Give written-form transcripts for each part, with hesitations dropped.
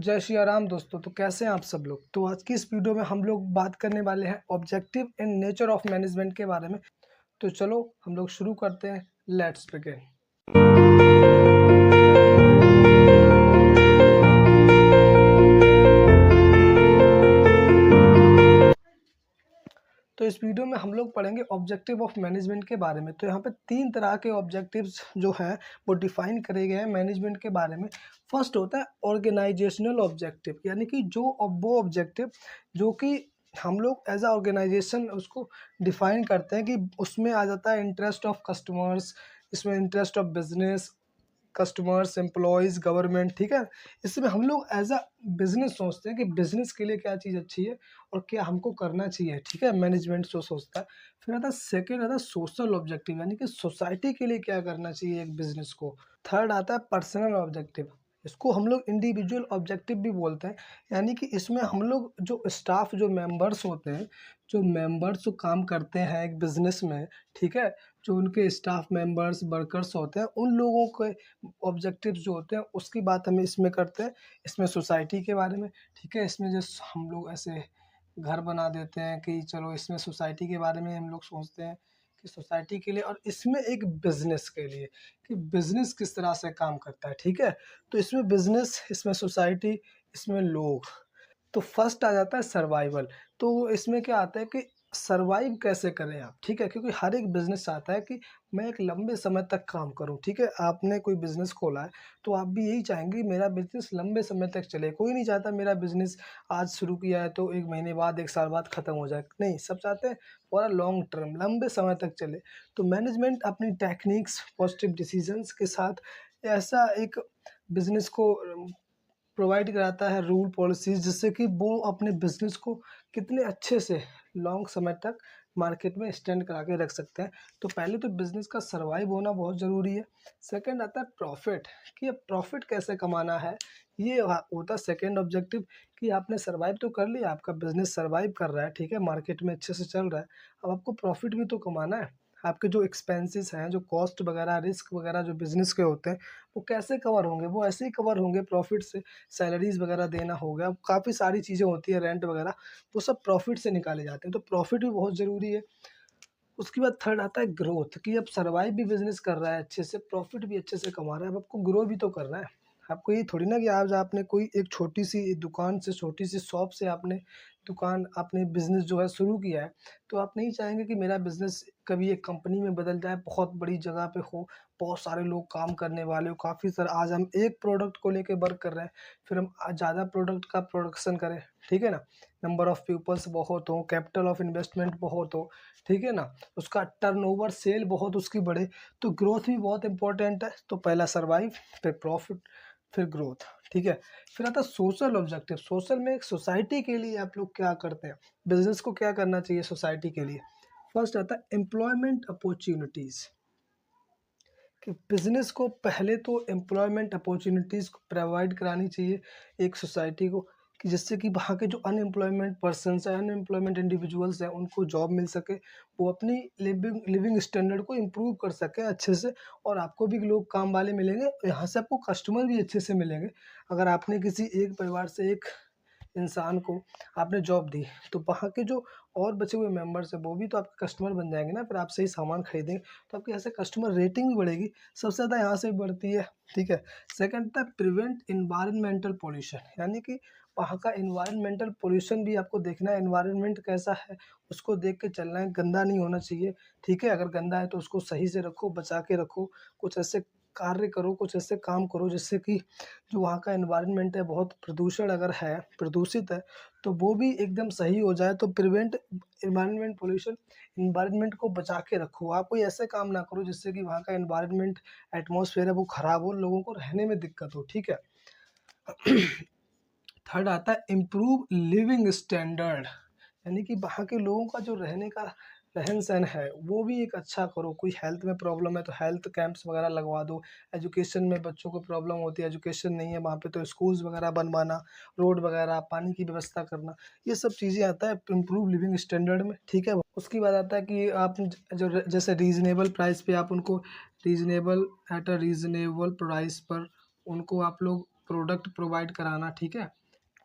जय श्री राम दोस्तों। तो कैसे हैं आप सब लोग। तो आज की इस वीडियो में हम लोग बात करने वाले हैं objective and nature of management के बारे में। तो चलो हम लोग शुरू करते हैं। Let's begin. तो इस वीडियो में हम लोग पढ़ेंगे ऑब्जेक्टिव ऑफ मैनेजमेंट के बारे में। तो यहाँ पे 3 तरह के ऑब्जेक्टिव्स जो हैं वो डिफाइन करे गए हैं मैनेजमेंट के बारे में। फर्स्ट होता है ऑर्गेनाइजेशनल ऑब्जेक्टिव, यानी कि वो ऑब्जेक्टिव जो कि हम लोग एज अ ऑर्गेनाइजेशन उसको डिफाइन करते हैं कि उसमें आ जाता है इंटरेस्ट ऑफ कस्टमर्स, इसमें interest of business, customers, employees, government. ठीक है, इसमें हम लोग एज अ बिजनेस सोचते हैं कि बिजनेस के लिए क्या चीज़ अच्छी है और क्या हमको करना चाहिए। ठीक है, मैनेजमेंट जो सोचता है। फिर आता है सेकेंड, आता है सोशल ऑब्जेक्टिव, यानी कि सोसाइटी के लिए क्या करना चाहिए एक बिजनेस को। थर्ड आता है पर्सनल ऑब्जेक्टिव, इसको हम लोग इंडिविजुअल ऑब्जेक्टिव भी बोलते हैं। यानी कि इसमें हम लोग जो स्टाफ, जो मेंबर्स होते हैं, जो मेंबर्स जो काम करते हैं एक बिजनेस में, ठीक है, जो उनके स्टाफ मेंबर्स, वर्कर्स होते हैं, उन लोगों के ऑब्जेक्टिव्स जो होते हैं उसकी बात हम इसमें करते हैं। इसमें सोसाइटी के बारे में, ठीक है, इसमें जैसे हम लोग ऐसे घर बना देते हैं कि चलो इसमें सोसाइटी के बारे में हम लोग सोचते हैं कि सोसाइटी के लिए, और इसमें एक बिजनेस के लिए कि बिजनेस किस तरह से काम करता है। ठीक है, तो इसमें बिजनेस, इसमें सोसाइटी, इसमें लोग। तो फर्स्ट आ जाता है सर्वाइवल। तो इसमें क्या आता है कि सर्वाइव कैसे करें आप। ठीक है, क्योंकि हर एक बिजनेस चाहता है कि मैं एक लंबे समय तक काम करूं। ठीक है, आपने कोई बिजनेस खोला है तो आप भी यही चाहेंगे मेरा बिजनेस लंबे समय तक चले। कोई नहीं चाहता मेरा बिजनेस आज शुरू किया है तो 1 महीने बाद, 1 साल बाद ख़त्म हो जाए। नहीं, सब चाहते हैं पूरा लॉन्ग टर्म, लंबे समय तक चले। तो मैनेजमेंट अपनी टेक्निक्स, पॉजिटिव डिसीजंस के साथ ऐसा एक बिजनेस को प्रोवाइड कराता है रूल पॉलिसीज़, जिससे कि वो अपने बिज़नेस को कितने अच्छे से लॉन्ग समय तक मार्केट में स्टैंड करा के रख सकते हैं। तो पहले तो बिज़नेस का सर्वाइव होना बहुत ज़रूरी है। सेकंड आता है प्रॉफ़िट, कि अब प्रॉफ़िट कैसे कमाना है। ये होता है सेकंड ऑब्जेक्टिव, कि आपने सर्वाइव तो कर लिया, आपका बिज़नेस सर्वाइव कर रहा है, ठीक है, मार्केट में अच्छे से चल रहा है। अब आपको प्रॉफ़िट भी तो कमाना है। आपके जो एक्सपेंसेस हैं, जो कॉस्ट वगैरह, रिस्क वगैरह जो बिज़नेस के होते हैं, वो कैसे कवर होंगे। वो ऐसे ही कवर होंगे प्रॉफ़िट से। सैलरीज़ वगैरह देना हो गया, काफ़ी सारी चीज़ें होती हैं, रेंट वगैरह, वो सब प्रॉफ़िट से निकाले जाते हैं। तो प्रॉफ़िट भी बहुत ज़रूरी है। उसके बाद थर्ड आता है ग्रोथ, कि अब सर्वाइव भी बिज़नेस कर रहा है अच्छे से, प्रॉफ़िट भी अच्छे से कमा रहा है, अब आपको ग्रो भी तो करना है। आपको ये थोड़ी ना कि आज आपने कोई एक छोटी-सी दुकान से, छोटी-सी शॉप से आपने बिज़नेस जो है शुरू किया है, तो आप नहीं चाहेंगे कि मेरा बिज़नेस कभी एक कंपनी में बदल जाए, बहुत बड़ी जगह पे हो, बहुत सारे लोग काम करने वाले हो, काफ़ी सारा। आज हम एक प्रोडक्ट को लेके वर्क कर रहे हैं, फिर हम ज़्यादा प्रोडक्ट का प्रोडक्शन करें, ठीक है ना? नंबर ऑफ पीपल्स बहुत हो, कैपिटल ऑफ इन्वेस्टमेंट बहुत हो, ठीक है ना? उसका टर्नओवर, सेल बहुत उसकी बढ़े, तो ग्रोथ भी बहुत इंपॉर्टेंट है। तो पहला सर्वाइव, फिर प्रॉफिट, फिर ग्रोथ, ठीक है। फिर आता है सोशल ऑब्जेक्टिव। सोशल में एक सोसाइटी के लिए आप लोग क्या करते हैं, बिजनेस को क्या करना चाहिए सोसाइटी के लिए। फर्स्ट आता है एम्प्लॉयमेंट अपॉर्चुनिटीज़, कि बिजनेस को पहले तो एम्प्लॉयमेंट अपॉर्चुनिटीज़ प्रोवाइड करानी चाहिए एक सोसाइटी को, कि जिससे कि वहाँ के जो अनएम्प्लॉयमेंट पर्सन्स हैं, अनएम्प्लॉयमेंट इंडिविजुअल्स हैं, उनको जॉब मिल सके, वो अपनी लिविंग स्टैंडर्ड को इम्प्रूव कर सकें अच्छे से, और आपको भी लोग काम वाले मिलेंगे, यहाँ से आपको कस्टमर भी अच्छे से मिलेंगे। अगर आपने किसी एक परिवार से एक इंसान को आपने जॉब दी, तो वहाँ के जो और बचे हुए मेंबर्स हैं वो भी तो आपके कस्टमर बन जाएँगे ना, फिर आपसे ही सामान खरीदेंगे, तो आपकी ऐसे कस्टमर रेटिंग भी बढ़ेगी, सबसे ज़्यादा यहाँ से भी बढ़ती है, ठीक है। सेकंड था प्रिवेंट एनवायरनमेंटल पॉल्यूशन, यानी कि वहाँ का एनवायरनमेंटल पॉल्यूशन भी आपको देखना है, एनवायरनमेंट कैसा है उसको देख के चलना है, गंदा नहीं होना चाहिए, ठीक है। अगर गंदा है तो उसको सही से रखो, बचा के रखो, कुछ ऐसे कार्य करो, कुछ ऐसे काम करो जिससे कि जो वहाँ का एनवायरनमेंट है, बहुत प्रदूषण अगर है, प्रदूषित है, तो वो भी एकदम सही हो जाए। तो प्रिवेंट एनवायरनमेंट पॉल्यूशन, एनवायरनमेंट को बचा के रखो। आप कोई ऐसे काम ना करो जिससे कि वहाँ का एनवायरनमेंट, एटमॉस्फेयर है वो ख़राब हो, लोगों को रहने में दिक्कत हो, ठीक है। थर्ड आता है इम्प्रूव लिविंग स्टैंडर्ड, यानी कि वहाँ के लोगों का जो रहने का रहन-सहन है वो भी एक अच्छा करो। कोई हेल्थ में प्रॉब्लम है तो हेल्थ कैंप्स वगैरह लगवा दो। एजुकेशन में बच्चों को प्रॉब्लम होती है, एजुकेशन नहीं है वहाँ पे, तो स्कूल्स वगैरह बनवाना, रोड वगैरह, पानी की व्यवस्था करना, ये सब चीज़ें आता है इम्प्रूव लिविंग स्टैंडर्ड में, ठीक है। उसके बाद आता है कि आप जैसे रीज़नेबल प्राइस पे आप उनको reasonable at a reasonable price पर उनको आप लोग प्रोडक्ट प्रोवाइड कराना, ठीक है,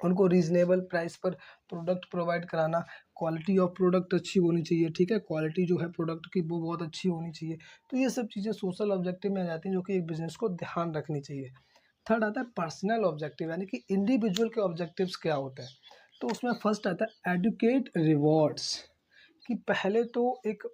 उनको रीज़नेबल प्राइस पर प्रोडक्ट प्रोवाइड कराना, क्वालिटी ऑफ प्रोडक्ट अच्छी होनी चाहिए, ठीक है, क्वालिटी जो है प्रोडक्ट की वो बहुत अच्छी होनी चाहिए। तो ये सब चीज़ें सोशल ऑब्जेक्टिव में आ जाती हैं जो कि एक बिज़नेस को ध्यान रखनी चाहिए। थर्ड आता है पर्सनल ऑब्जेक्टिव, यानी कि इंडिविजुअल के ऑब्जेक्टिव्स क्या होते हैं। तो उसमें फर्स्ट आता है एडुकेट रिवॉर्ड्स, कि पहले तो एक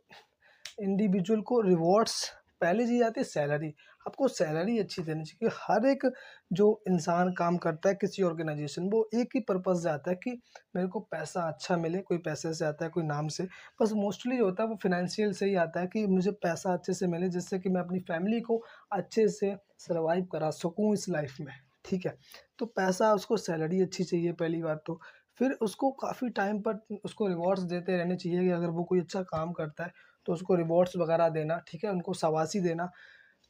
इंडिविजुअल को रिवॉर्ड्स, पहले चीज़ आती है सैलरी। आपको सैलरी अच्छी देनी चाहिए। हर एक जो इंसान काम करता है किसी ऑर्गेनाइजेशन, वो एक ही पर्पस से आता है कि मेरे को पैसा अच्छा मिले। कोई पैसे से आता है, कोई नाम से, बस मोस्टली जो होता है वो फिनेंशियल से ही आता है कि मुझे पैसा अच्छे से मिले जिससे कि मैं अपनी फैमिली को अच्छे से सर्वाइव करा सकूँ इस लाइफ में, ठीक है। तो पैसा, उसको सैलरी अच्छी चाहिए पहली बात तो। फिर उसको काफ़ी टाइम पर उसको रिवॉर्ड्स देते रहने चाहिए कि अगर वो कोई अच्छा काम करता है तो उसको रिवॉर्ड्स वगैरह देना, ठीक है, उनको शाबाशी देना,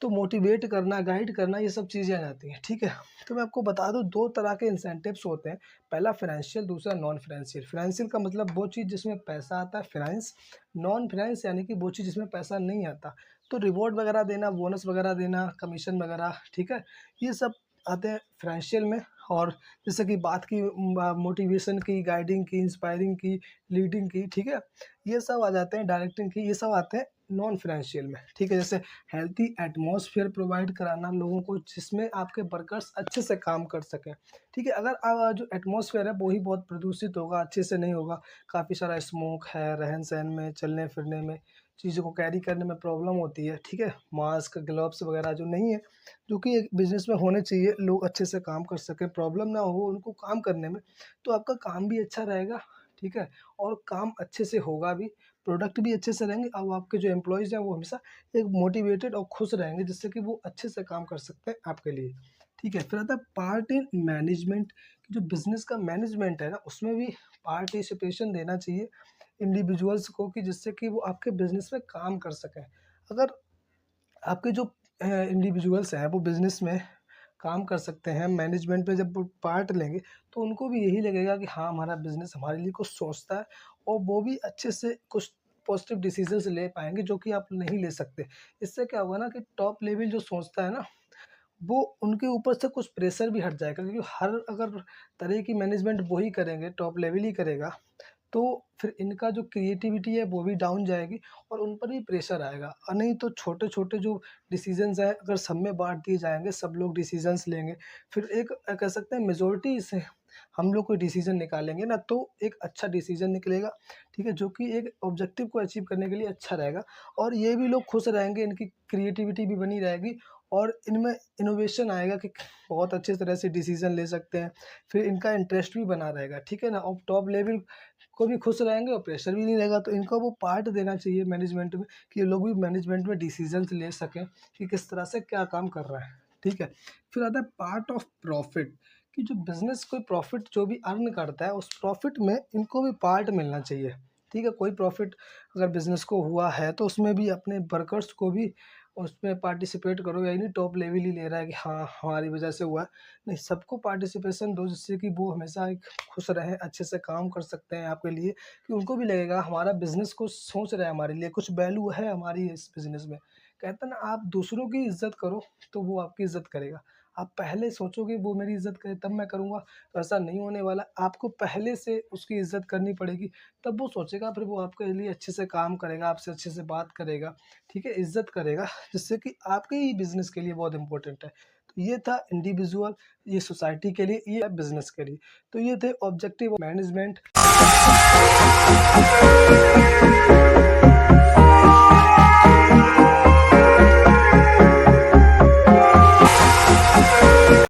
तो मोटिवेट करना, गाइड करना, ये सब चीज़ें आ जाती हैं, ठीक है। तो मैं आपको बता दूँ 2 तरह के इंसेंटिव्स होते हैं, पहला फाइनेंशियल, दूसरा नॉन फाइनेंशियल। फाइनेंशियल का मतलब वो चीज़ जिसमें पैसा आता है, फाइनेंस। नॉन फाइनेंस यानी कि वो चीज़ जिसमें पैसा नहीं आता। तो रिवॉर्ड वगैरह देना, बोनस वगैरह देना, कमीशन वगैरह, ठीक है, ये सब आते हैं फाइनेंशियल में। और जैसे कि बात की मोटिवेशन की, गाइडिंग की, इंस्पायरिंग की, लीडिंग की, ठीक है, ये सब आ जाते हैं, डायरेक्टिंग की, ये सब आते हैं नॉन फाइनेंशियल में, ठीक है। जैसे हेल्थी एटमॉस्फेयर प्रोवाइड कराना लोगों को जिसमें आपके वर्कर्स अच्छे से काम कर सकें, ठीक है। अगर जो एटमॉस्फेयर है वो ही बहुत प्रदूषित होगा, अच्छे से नहीं होगा, काफ़ी सारा स्मोक है, रहन सहन में, चलने फिरने में, चीज़ों को कैरी करने में प्रॉब्लम होती है, ठीक है। मास्क, ग्लव्स वगैरह जो नहीं है, जो कि एक बिज़नेस में होने चाहिए, लोग अच्छे से काम कर सकें, प्रॉब्लम ना हो उनको काम करने में, तो आपका काम भी अच्छा रहेगा, ठीक है, और काम अच्छे से होगा भी, प्रोडक्ट भी अच्छे से रहेंगे और आपके जो एम्प्लॉइज़ हैं वो हमेशा एक मोटिवेटेड और खुश रहेंगे जिससे कि वो अच्छे से काम कर सकते हैं आपके लिए, ठीक है। फिर आता है पार्ट इन मैनेजमेंट, कि जो बिज़नेस का मैनेजमेंट है ना, उसमें भी पार्टिसिपेशन देना चाहिए इंडिविजुअल्स को, कि जिससे कि वो आपके बिज़नेस में काम कर सकें। अगर आपके जो इंडिविजुअल्स हैं वो बिज़नेस में काम कर सकते हैं, मैनेजमेंट में जब वो पार्ट लेंगे तो उनको भी यही लगेगा कि हाँ, हमारा बिज़नेस हमारे लिए कुछ सोचता है, और वो भी अच्छे से कुछ पॉजिटिव डिसीजंस ले पाएँगे जो कि आप नहीं ले सकते। इससे क्या होगा ना कि टॉप लेवल जो सोचता है ना, वो उनके ऊपर से कुछ प्रेशर भी हट जाएगा, क्योंकि हर अगर तरह की मैनेजमेंट वो ही करेंगे, टॉप लेवल ही करेगा, तो फिर इनका जो क्रिएटिविटी है वो भी डाउन जाएगी और उन पर भी प्रेशर आएगा। और नहीं तो छोटे-छोटे जो डिसीज़न्स हैं अगर सब में बाँट दिए जाएँगे, सब लोग डिसीज़न्स लेंगे, फिर एक कह सकते हैं मेजॉरिटी से हम लोग कोई डिसीज़न निकालेंगे ना, तो एक अच्छा डिसीज़न निकलेगा, ठीक है? जो कि एक ऑब्जेक्टिव को अचीव करने के लिए अच्छा रहेगा, और ये भी लोग खुश रहेंगे, इनकी क्रिएटिविटी भी बनी रहेगी और इनमें इनोवेशन आएगा कि बहुत अच्छे तरह से डिसीज़न ले सकते हैं। फिर इनका इंटरेस्ट भी बना रहेगा, ठीक है ना? और टॉप लेवल को भी खुश रहेंगे और प्रेशर भी नहीं रहेगा, तो इनको वो पार्ट देना चाहिए मैनेजमेंट में, कि ये लोग भी मैनेजमेंट में डिसीजंस ले सकें कि किस तरह से क्या काम कर रहा है, ठीक है। फिर आता है पार्ट ऑफ प्रॉफिट, कि जो बिजनेस कोई प्रॉफिट जो भी अर्न करता है उस प्रॉफिट में इनको भी पार्ट मिलना चाहिए, ठीक है। कोई प्रॉफिट अगर बिजनेस को हुआ है तो उसमें भी अपने वर्कर्स को भी उसमें पार्टिसिपेट करो, यही नहीं टॉप लेवल ही ले रहा है कि हाँ हमारी वजह से हुआ है, नहीं, सबको पार्टिसिपेशन दो जिससे कि वो हमेशा एक खुश रहें, अच्छे से काम कर सकते हैं आपके लिए, कि उनको भी लगेगा हमारा बिज़नेस कुछ सोच रहा है, हमारे लिए कुछ वैल्यू है हमारी इस बिज़नेस में। कहते हैं ना, आप दूसरों की इज़्ज़त करो तो वो आपकी इज़्ज़त करेगा। आप पहले सोचोगे वो मेरी इज़्ज़त करे तब मैं करूँगा, तो ऐसा नहीं होने वाला। आपको पहले से उसकी इज़्ज़त करनी पड़ेगी, तब वो सोचेगा, फिर वो आपके लिए अच्छे से काम करेगा, आपसे अच्छे से बात करेगा, ठीक है, इज़्ज़त करेगा, जिससे कि आपके ही बिज़नेस के लिए बहुत इम्पोर्टेंट है। तो ये था इंडिविजुअल, ये सोसाइटी के लिए, ये है बिज़नेस के लिए। तो ये थे ऑब्जेक्टिव मैनेजमेंट।